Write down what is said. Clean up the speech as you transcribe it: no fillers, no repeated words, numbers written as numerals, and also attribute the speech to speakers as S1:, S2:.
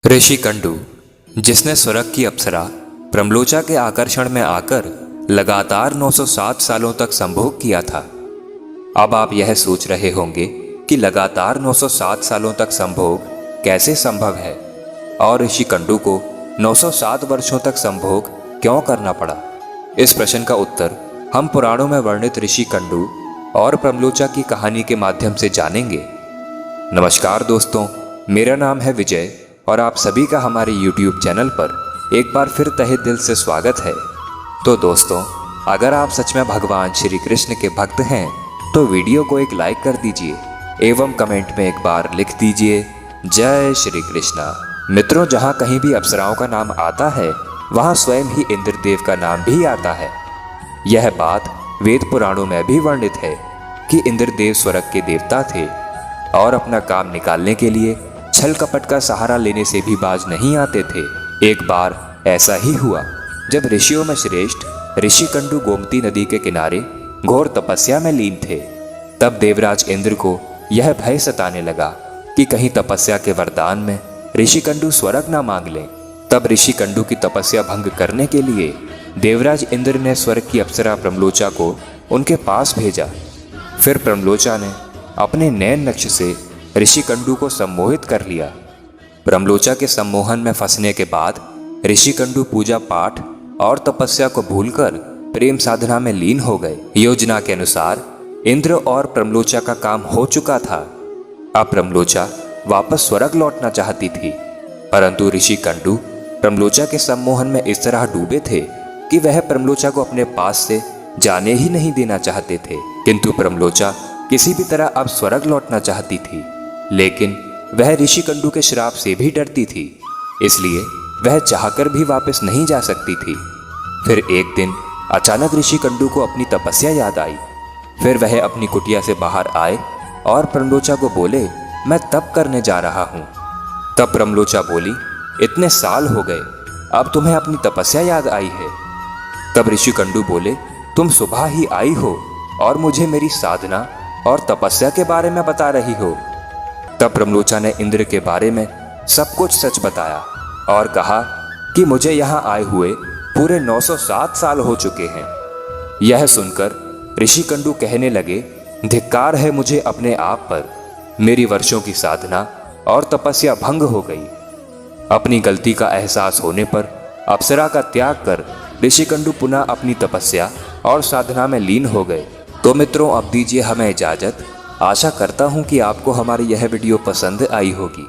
S1: ऋषि कंडू, जिसने स्वर्ग की अप्सरा प्रमलोचा के आकर्षण में आकर लगातार 907 सालों तक संभोग किया था। अब आप यह सोच रहे होंगे कि लगातार 907 सालों तक संभोग कैसे संभव है और ऋषि कंडू को 907 वर्षों तक संभोग क्यों करना पड़ा। इस प्रश्न का उत्तर हम पुराणों में वर्णित ऋषि कंडू और प्रमलोचा की कहानी के माध्यम से जानेंगे। नमस्कार दोस्तों, मेरा नाम है विजय और आप सभी का हमारे YouTube चैनल पर एक बार फिर तहे दिल से स्वागत है। तो दोस्तों, अगर आप सच में भगवान श्री कृष्ण के भक्त हैं तो वीडियो को एक लाइक कर दीजिए एवं कमेंट में एक बार लिख दीजिए जय श्री कृष्णा। मित्रों, जहाँ कहीं भी अप्सराओं का नाम आता है वहाँ स्वयं ही इंद्रदेव का नाम भी आता है। यह बात वेद पुराणों में भी वर्णित है कि इंद्रदेव स्वर्ग के देवता थे और अपना काम निकालने के लिए छल कपट का सहारा लेने से भी बाज नहीं आते थे। एक बार ऐसा ही हुआ जब ऋषियों में श्रेष्ठ ऋषि कंडू गोमती नदी के किनारे घोर तपस्या में लीन थे। तब देवराज इंद्र को यह भय सताने लगा कि कहीं तपस्या के वरदान में ऋषि कंडू स्वर्ग ना मांग लें। तब ऋषि कंडू की तपस्या भंग करने के लिए देवराज इंद्र ने स्वर्ग की अप्सरा प्रमलोचा को उनके पास भेजा। फिर प्रमलोचा ने अपने नैन नक्श से ऋषि कंडू को सम्मोहित कर लिया। प्रमलोचा के सम्मोहन में फंसने के बाद ऋषि कंडू पूजा पाठ और तपस्या को भूलकर प्रेम साधना में लीन हो गए। योजना के अनुसार इंद्र और प्रमलोचा का काम हो चुका था। अब प्रमलोचा वापस स्वर्ग लौटना चाहती थी, परंतु ऋषि कंडू प्रमलोचा के सम्मोहन में इस तरह डूबे थे कि वह प्रमलोचा को अपने पास से जाने ही नहीं देना चाहते थे। किंतु प्रमलोचा किसी भी तरह अब स्वर्ग लौटना चाहती थी, लेकिन वह ऋषि कंडू के श्राप से भी डरती थी, इसलिए वह चाहकर भी वापस नहीं जा सकती थी। फिर एक दिन अचानक ऋषि कंडू को अपनी तपस्या याद आई। फिर वह अपनी कुटिया से बाहर आए और प्रमलोचा को बोले, मैं तप करने जा रहा हूँ। तब प्रमलोचा बोली, इतने साल हो गए, अब तुम्हें अपनी तपस्या याद आई है। तब ऋषि कंडू बोले, तुम सुबह ही आई हो और मुझे मेरी साधना और तपस्या के बारे में बता रही हो। तब प्रमलोचा ने इंद्र के बारे में सब कुछ सच बताया और कहा कि मुझे यहाँ आए हुए पूरे 907 साल हो चुके हैं। यह सुनकर ऋषि कंडू कहने लगे, धिक्कार है मुझे अपने आप पर, मेरी वर्षों की साधना और तपस्या भंग हो गई। अपनी गलती का एहसास होने पर अप्सरा का त्याग कर ऋषि कंडू पुनः अपनी तपस्या और साधना में लीन हो गए। तो मित्रों, अब दीजिए हमें इजाजत। आशा करता हूँ कि आपको हमारी यह वीडियो पसंद आई होगी।